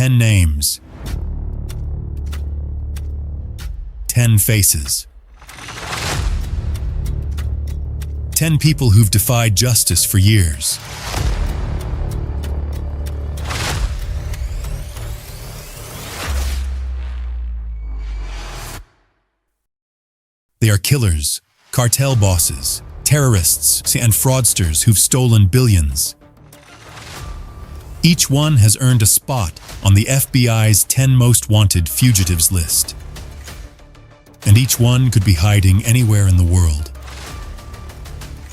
10 names, 10 faces, 10 people who've defied justice for years. They are killers, cartel bosses, terrorists, and fraudsters who've stolen billions. Each one has earned a spot on the FBI's 10 most wanted fugitives list. And each one could be hiding anywhere in the world.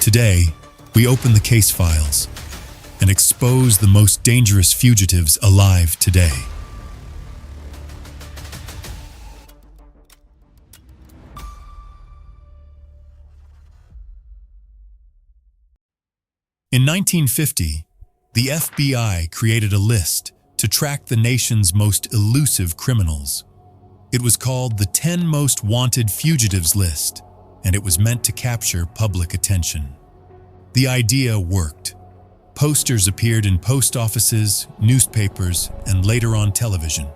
Today, we open the case files and expose the most dangerous fugitives alive today. In 1950, the FBI created a list to track the nation's most elusive criminals. It was called the 10 Most Wanted Fugitives list, and it was meant to capture public attention. The idea worked. Posters appeared in post offices, newspapers, and later on television.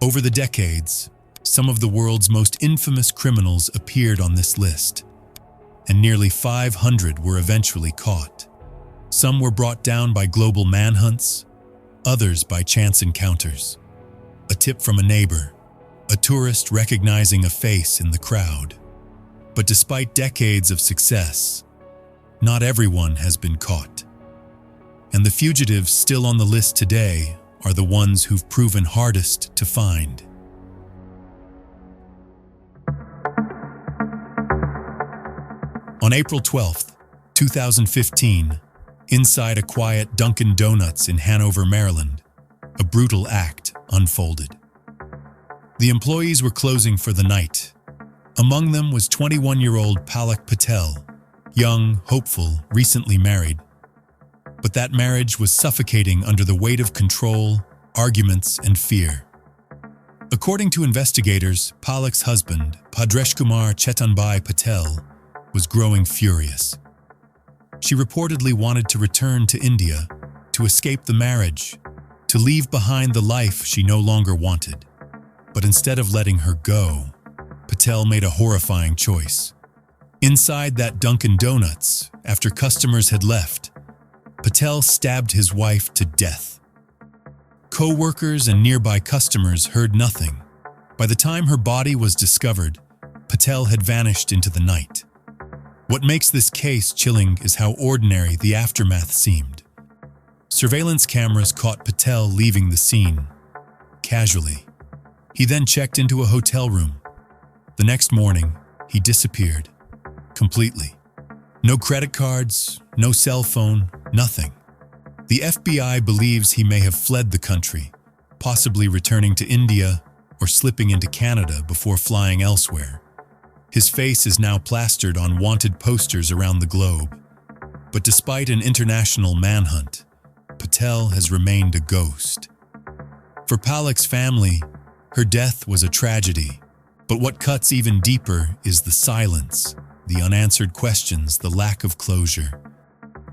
Over the decades, some of the world's most infamous criminals appeared on this list, and nearly 500 were eventually caught. Some were brought down by global manhunts, others by chance encounters. A tip from a neighbor, a tourist recognizing a face in the crowd. But despite decades of success, not everyone has been caught. And the fugitives still on the list today are the ones who've proven hardest to find. On April 12, 2015, inside a quiet Dunkin' Donuts in Hanover, Maryland, a brutal act unfolded. The employees were closing for the night. Among them was 21-year-old Palak Patel, young, hopeful, recently married. But that marriage was suffocating under the weight of control, arguments, and fear. According to investigators, Palak's husband, Padreshkumar Chetanbhai Patel, was growing furious. She reportedly wanted to return to India, to escape the marriage, to leave behind the life she no longer wanted. But instead of letting her go, Patel made a horrifying choice. Inside that Dunkin' Donuts, after customers had left, Patel stabbed his wife to death. Co-workers and nearby customers heard nothing. By the time her body was discovered, Patel had vanished into the night. What makes this case chilling is how ordinary the aftermath seemed. Surveillance cameras caught Patel leaving the scene, casually. He then checked into a hotel room. The next morning, he disappeared, completely. No credit cards, no cell phone, nothing. The FBI believes he may have fled the country, possibly returning to India or slipping into Canada before flying elsewhere. His face is now plastered on wanted posters around the globe. But despite an international manhunt, Patel has remained a ghost. For Palak's family, her death was a tragedy. But what cuts even deeper is the silence, the unanswered questions, the lack of closure.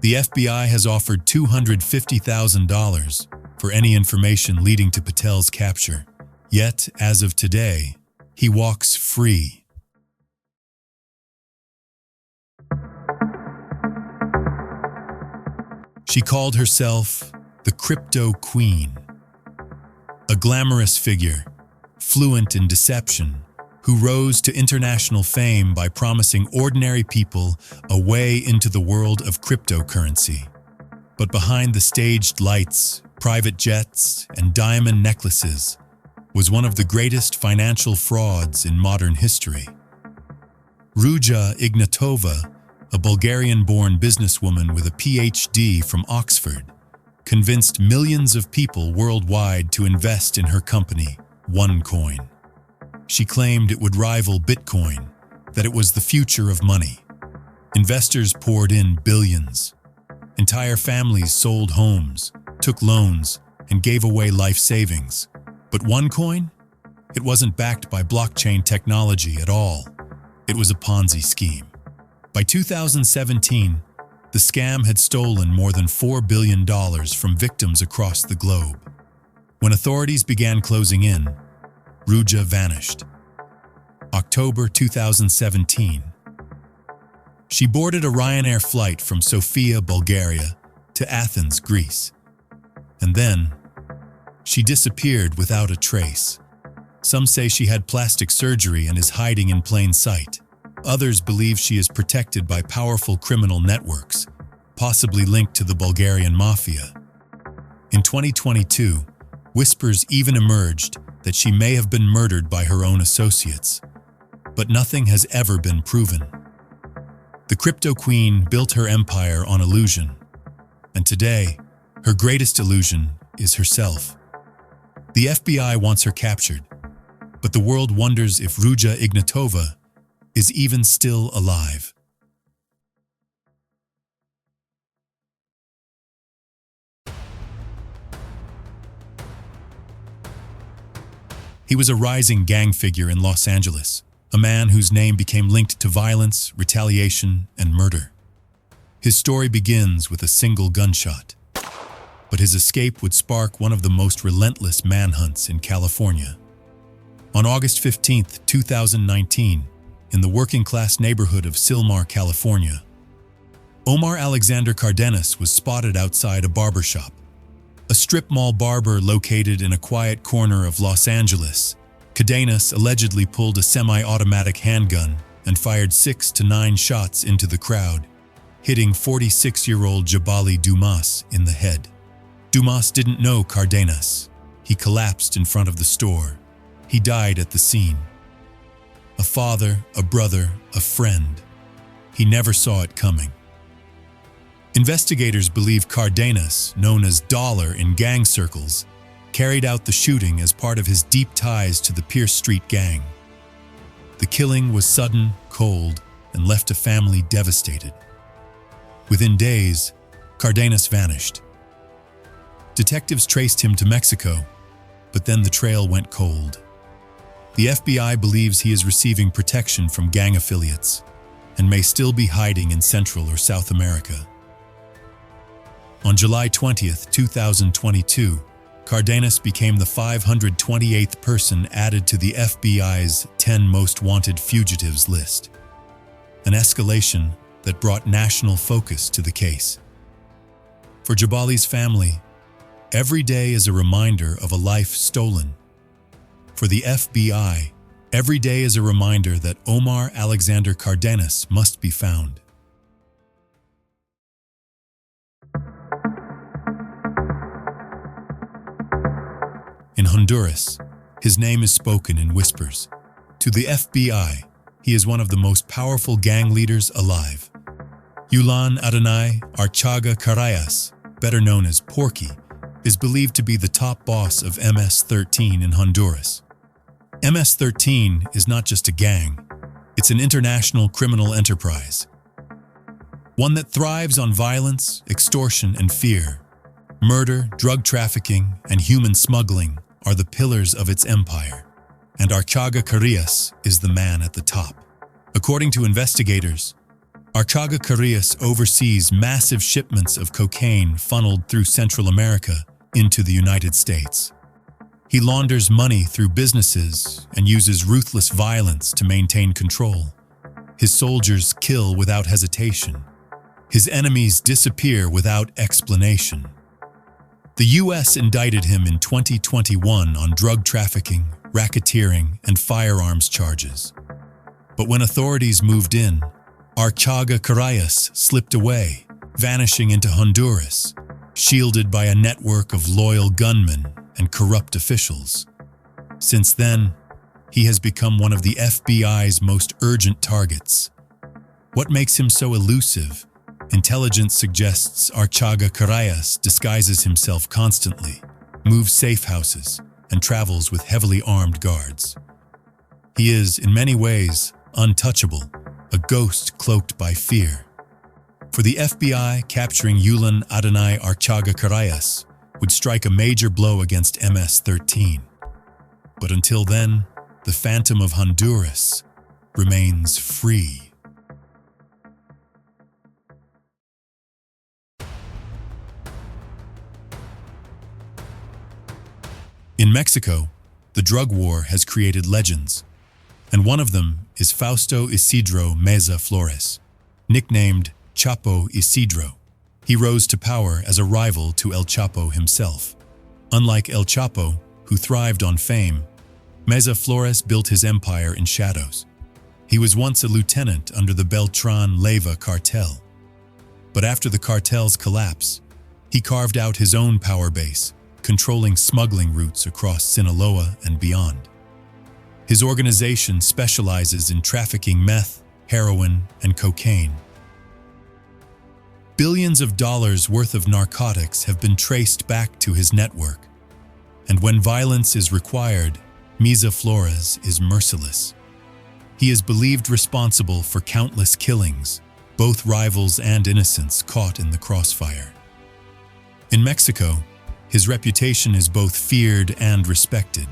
The FBI has offered $250,000 for any information leading to Patel's capture. Yet, as of today, he walks free. She called herself the Crypto Queen, a glamorous figure, fluent in deception, who rose to international fame by promising ordinary people a way into the world of cryptocurrency. But behind the staged lights, private jets, and diamond necklaces was one of the greatest financial frauds in modern history. Ruja Ignatova, a Bulgarian-born businesswoman with a PhD from Oxford, convinced millions of people worldwide to invest in her company, OneCoin. She claimed it would rival Bitcoin, that it was the future of money. Investors poured in billions. Entire families sold homes, took loans, and gave away life savings. But OneCoin? It wasn't backed by blockchain technology at all. It was a Ponzi scheme. By 2017, the scam had stolen more than $4 billion from victims across the globe. When authorities began closing in, Ruja vanished. October 2017. She boarded a Ryanair flight from Sofia, Bulgaria, to Athens, Greece. And then, she disappeared without a trace. Some say she had plastic surgery and is hiding in plain sight. Others believe she is protected by powerful criminal networks, possibly linked to the Bulgarian mafia. In 2022, whispers even emerged that she may have been murdered by her own associates, but nothing has ever been proven. The crypto queen built her empire on illusion, and today, her greatest illusion is herself. The FBI wants her captured, but the world wonders if Ruja Ignatova is even still alive. He was a rising gang figure in Los Angeles, a man whose name became linked to violence, retaliation, and murder. His story begins with a single gunshot, but his escape would spark one of the most relentless manhunts in California. On August 15, 2019, in the working-class neighborhood of Silmar, California, Omar Alexander Cardenas was spotted outside a barbershop. A strip mall barber located in a quiet corner of Los Angeles, Cardenas allegedly pulled a semi-automatic handgun and fired 6 to 9 shots into the crowd, hitting 46-year-old Jabali Dumas in the head. Dumas didn't know Cardenas. He collapsed in front of the store. He died at the scene. A father, a brother, a friend. He never saw it coming. Investigators believe Cardenas, known as Dollar in gang circles, carried out the shooting as part of his deep ties to the Pierce Street gang. The killing was sudden, cold, and left a family devastated. Within days, Cardenas vanished. Detectives traced him to Mexico, but then the trail went cold. The FBI believes he is receiving protection from gang affiliates and may still be hiding in Central or South America. On July 20, 2022, Cardenas became the 528th person added to the FBI's 10 Most Wanted Fugitives list, an escalation that brought national focus to the case. For Jabali's family, every day is a reminder of a life stolen. For the FBI, every day is a reminder that Omar Alexander Cardenas must be found. In Honduras, his name is spoken in whispers. To the FBI, he is one of the most powerful gang leaders alive. Yulan Adonai Archaga Carayas, better known as Porky, is believed to be the top boss of MS-13 in Honduras. MS-13 is not just a gang, it's an international criminal enterprise. One that thrives on violence, extortion, and fear. Murder, drug trafficking, and human smuggling are the pillars of its empire, and Archaga Carayas is the man at the top. According to investigators, Archaga Carayas oversees massive shipments of cocaine funneled through Central America into the United States. He launders money through businesses and uses ruthless violence to maintain control. His soldiers kill without hesitation. His enemies disappear without explanation. The U.S. indicted him in 2021 on drug trafficking, racketeering, and firearms charges. But when authorities moved in, Archaga Carayas slipped away, vanishing into Honduras, shielded by a network of loyal gunmen and corrupt officials. Since then, he has become one of the FBI's most urgent targets. What makes him so elusive? Intelligence suggests Archaga Carayas disguises himself constantly, moves safe houses, and travels with heavily armed guards. He is, in many ways, untouchable, a ghost cloaked by fear. For the FBI, capturing Yulan Adonai Archaga Carayas would strike a major blow against MS-13. But until then, the Phantom of Honduras remains free. In Mexico, the drug war has created legends, and one of them is Fausto Isidro Meza Flores, nicknamed Chapo Isidro. He rose to power as a rival to El Chapo himself. Unlike El Chapo, who thrived on fame, Meza Flores built his empire in shadows. He was once a lieutenant under the Beltran Leyva cartel. But after the cartel's collapse, he carved out his own power base, controlling smuggling routes across Sinaloa and beyond. His organization specializes in trafficking meth, heroin, and cocaine. Billions of dollars worth of narcotics have been traced back to his network. And when violence is required, Meza Flores is merciless. He is believed responsible for countless killings, both rivals and innocents caught in the crossfire. In Mexico, his reputation is both feared and respected.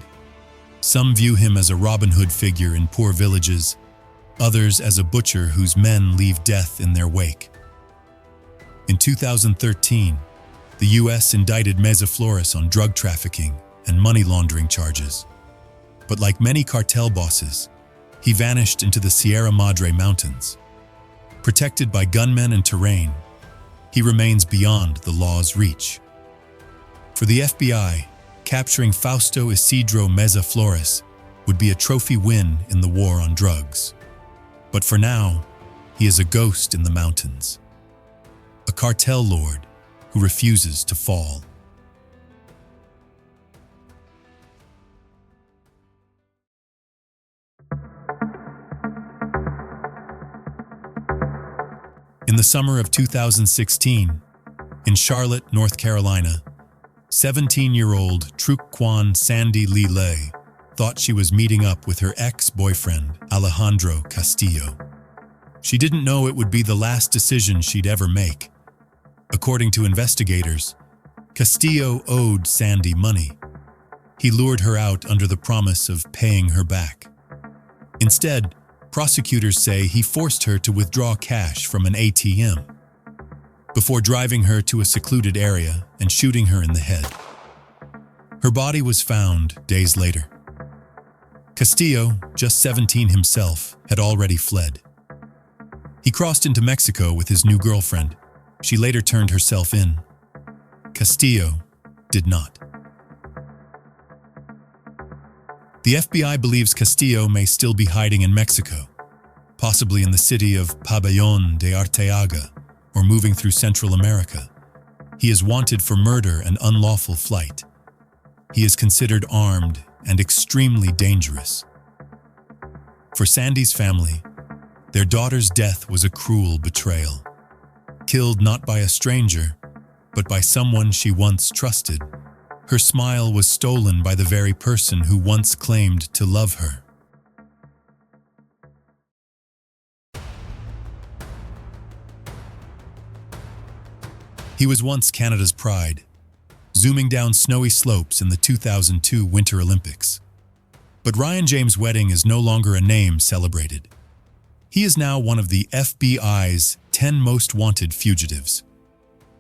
Some view him as a Robin Hood figure in poor villages, others as a butcher whose men leave death in their wake. In 2013, the U.S. indicted Meza Flores on drug trafficking and money laundering charges. But like many cartel bosses, he vanished into the Sierra Madre Mountains. Protected by gunmen and terrain, he remains beyond the law's reach. For the FBI, capturing Fausto Isidro Meza Flores would be a trophy win in the war on drugs. But for now, he is a ghost in the mountains. A cartel lord who refuses to fall. In the summer of 2016, in Charlotte, North Carolina, 17-year-old Truquan Sandy Lee Lay thought she was meeting up with her ex-boyfriend, Alejandro Castillo. She didn't know it would be the last decision she'd ever make. According to investigators, Castillo owed Sandy money. He lured her out under the promise of paying her back. Instead, prosecutors say he forced her to withdraw cash from an ATM before driving her to a secluded area and shooting her in the head. Her body was found days later. Castillo, just 17 himself, had already fled. He crossed into Mexico with his new girlfriend. She later turned herself in. Castillo did not. The FBI believes Castillo may still be hiding in Mexico, possibly in the city of Pabellón de Arteaga, or moving through Central America. He is wanted for murder and unlawful flight. He is considered armed and extremely dangerous. For Sandy's family, their daughter's death was a cruel betrayal. Killed not by a stranger, but by someone she once trusted. Her smile was stolen by the very person who once claimed to love her. He was once Canada's pride, zooming down snowy slopes in the 2002 Winter Olympics. But Ryan James' wedding is no longer a name celebrated. He is now one of the FBI's 10 most wanted fugitives.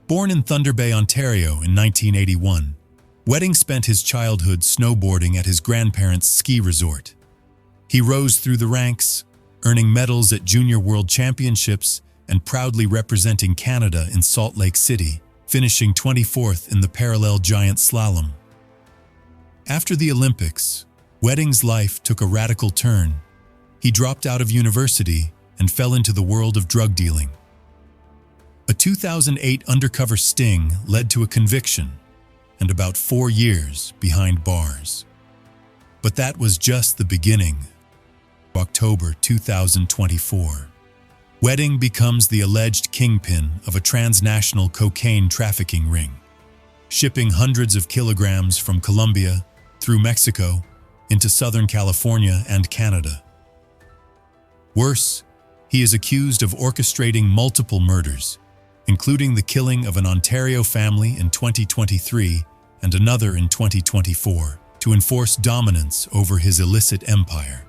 Born in Thunder Bay, Ontario in 1981, Wedding spent his childhood snowboarding at his grandparents' ski resort. He rose through the ranks, earning medals at Junior World Championships and proudly representing Canada in Salt Lake City, finishing 24th in the parallel giant slalom. After the Olympics, Wedding's life took a radical turn. He dropped out of university and fell into the world of drug dealing. A 2008 undercover sting led to a conviction and about 4 years behind bars. But that was just the beginning. October 2024. Wedding becomes the alleged kingpin of a transnational cocaine trafficking ring, shipping hundreds of kilograms from Colombia through Mexico into Southern California and Canada. Worse, he is accused of orchestrating multiple murders, including the killing of an Ontario family in 2023 and another in 2024, to enforce dominance over his illicit empire.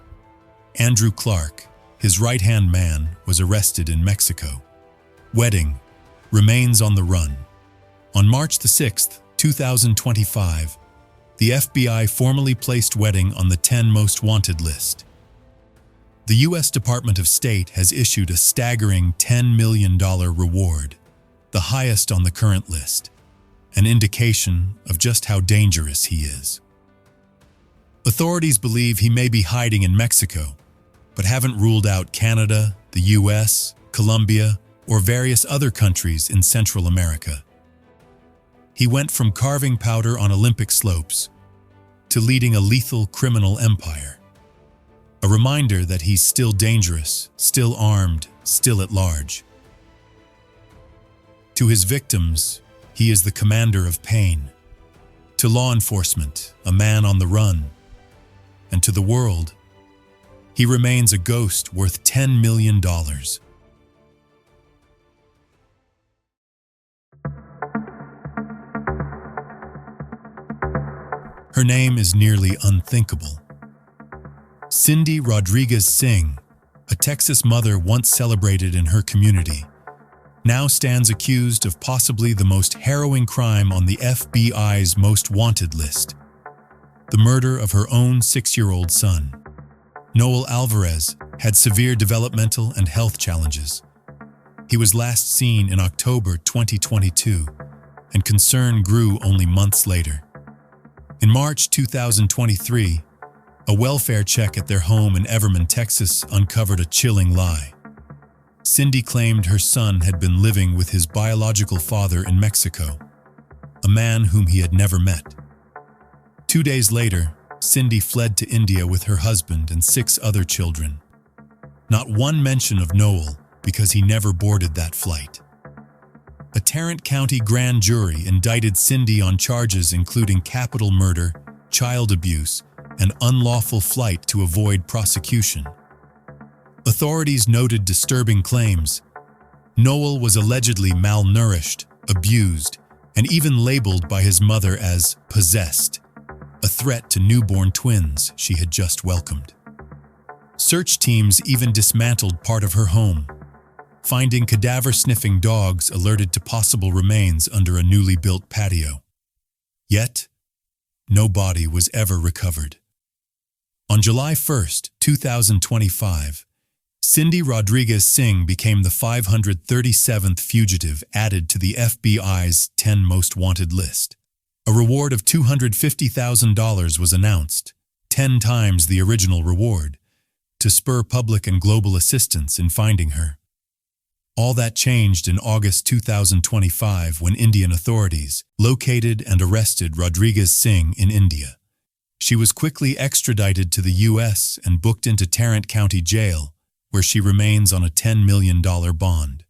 Andrew Clark, his right-hand man, was arrested in Mexico. Wedding remains on the run. On March 6, 2025, the FBI formally placed Wedding on the 10 most wanted list. The U.S. Department of State has issued a staggering $10 million reward, the highest on the current list, an indication of just how dangerous he is. Authorities believe he may be hiding in Mexico, but haven't ruled out Canada, the U.S., Colombia, or various other countries in Central America. He went from carving powder on Olympic slopes to leading a lethal criminal empire. A reminder that he's still dangerous, still armed, still at large. To his victims, he is the commander of pain. To law enforcement, a man on the run. And to the world, he remains a ghost worth $10 million. Her name is nearly unthinkable. Cindy Rodriguez Singh, a Texas mother once celebrated in her community, now stands accused of possibly the most harrowing crime on the FBI's most wanted list: the murder of her own 6-year-old son. Noel Alvarez had severe developmental and health challenges. He was last seen in October 2022, and concern grew only months later. In March 2023, a welfare check at their home in Everman, Texas, uncovered a chilling lie. Cindy claimed her son had been living with his biological father in Mexico, a man whom he had never met. 2 days later, Cindy fled to India with her husband and 6 other children. Not one mention of Noel, because he never boarded that flight. A Tarrant County grand jury indicted Cindy on charges including capital murder, child abuse, and unlawful flight to avoid prosecution. Authorities noted disturbing claims. Noel was allegedly malnourished, abused, and even labeled by his mother as possessed, a threat to newborn twins she had just welcomed. Search teams even dismantled part of her home, finding cadaver-sniffing dogs alerted to possible remains under a newly built patio. Yet, no body was ever recovered. On July 1, 2025, Cindy Rodriguez Singh became the 537th fugitive added to the FBI's 10 most wanted list. A reward of $250,000 was announced, 10 times the original reward, to spur public and global assistance in finding her. All that changed in August 2025 when Indian authorities located and arrested Rodriguez Singh in India. She was quickly extradited to the U.S. and booked into Tarrant County Jail, where she remains on a $10 million bond.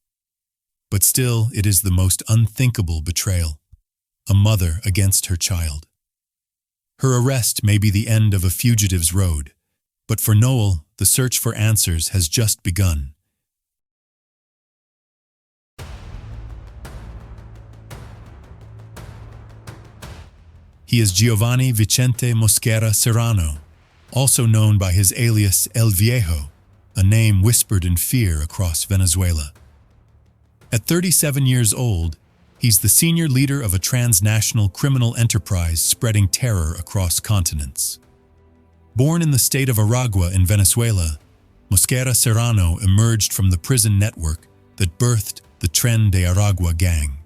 But still, it is the most unthinkable betrayal: a mother against her child. Her arrest may be the end of a fugitive's road, but for Noel, the search for answers has just begun. He is Giovanni Vicente Mosquera Serrano, also known by his alias El Viejo, a name whispered in fear across Venezuela. At 37 years old, he's the senior leader of a transnational criminal enterprise spreading terror across continents. Born in the state of Aragua in Venezuela, Mosquera Serrano emerged from the prison network that birthed the Tren de Aragua gang.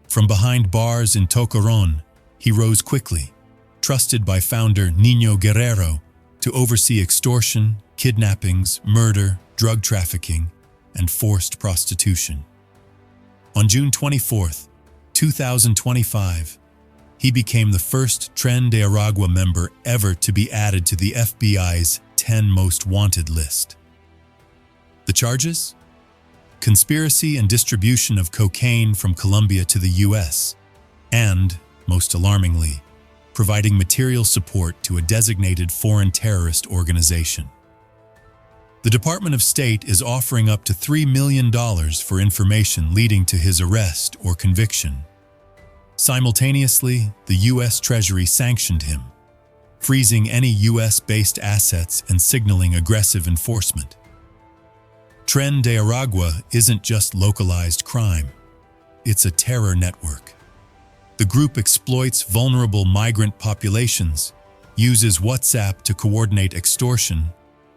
From behind bars in Tocorón, he rose quickly, trusted by founder Niño Guerrero to oversee extortion, kidnappings, murder, drug trafficking, and forced prostitution. On June 24, 2025, he became the first Tren de Aragua member ever to be added to the FBI's 10 most wanted list. The charges? Conspiracy and distribution of cocaine from Colombia to the U.S., and, most alarmingly, providing material support to a designated foreign terrorist organization. The Department of State is offering up to $3 million for information leading to his arrest or conviction. Simultaneously, the U.S. Treasury sanctioned him, freezing any U.S.-based assets and signaling aggressive enforcement. Tren de Aragua isn't just localized crime, it's a terror network. The group exploits vulnerable migrant populations, uses WhatsApp to coordinate extortion,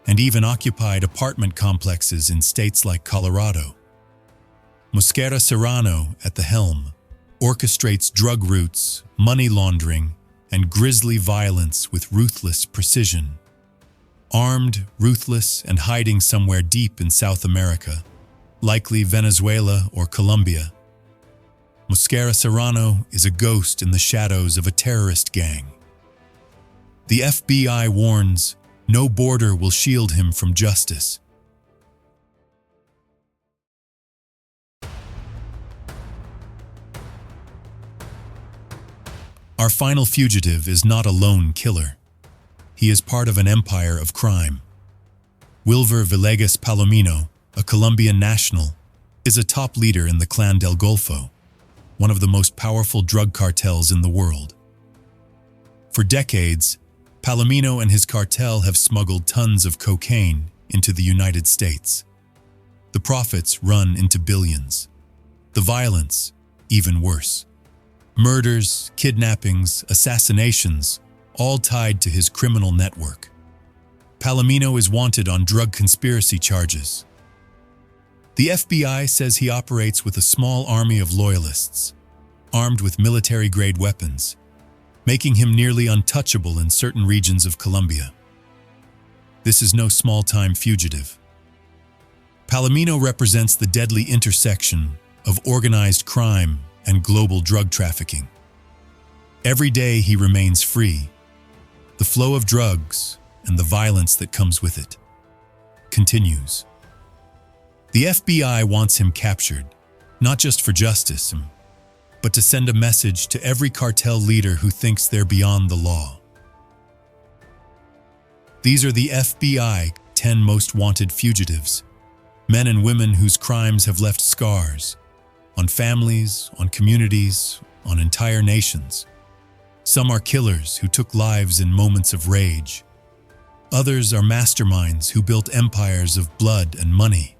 and even occupied apartment complexes in states like Colorado. Mosquera Serrano, at the helm, orchestrates drug routes, money laundering, and grisly violence with ruthless precision. Armed, ruthless, and hiding somewhere deep in South America, likely Venezuela or Colombia, Mosquera Serrano is a ghost in the shadows of a terrorist gang. The FBI warns, no border will shield him from justice. Our final fugitive is not a lone killer. He is part of an empire of crime. Wilver Villegas Palomino, a Colombian national, is a top leader in the Clan del Golfo, one of the most powerful drug cartels in the world. For decades, Palomino and his cartel have smuggled tons of cocaine into the United States. The profits run into billions. The violence, even worse. Murders, kidnappings, assassinations, all tied to his criminal network. Palomino is wanted on drug conspiracy charges. The FBI says he operates with a small army of loyalists, armed with military-grade weapons, making him nearly untouchable in certain regions of Colombia. This is no small-time fugitive. Palomino represents the deadly intersection of organized crime and global drug trafficking. Every day he remains free. The flow of drugs and the violence that comes with it continues. The FBI wants him captured, not just for justice, but to send a message to every cartel leader who thinks they're beyond the law. These are the FBI 10 most wanted fugitives, men and women whose crimes have left scars on families, on communities, on entire nations. Some are killers who took lives in moments of rage. Others are masterminds who built empires of blood and money.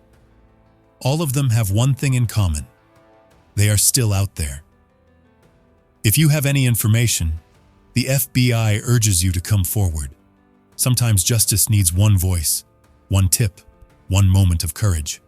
All of them have one thing in common: they are still out there. If you have any information, the FBI urges you to come forward. Sometimes justice needs one voice, one tip, one moment of courage.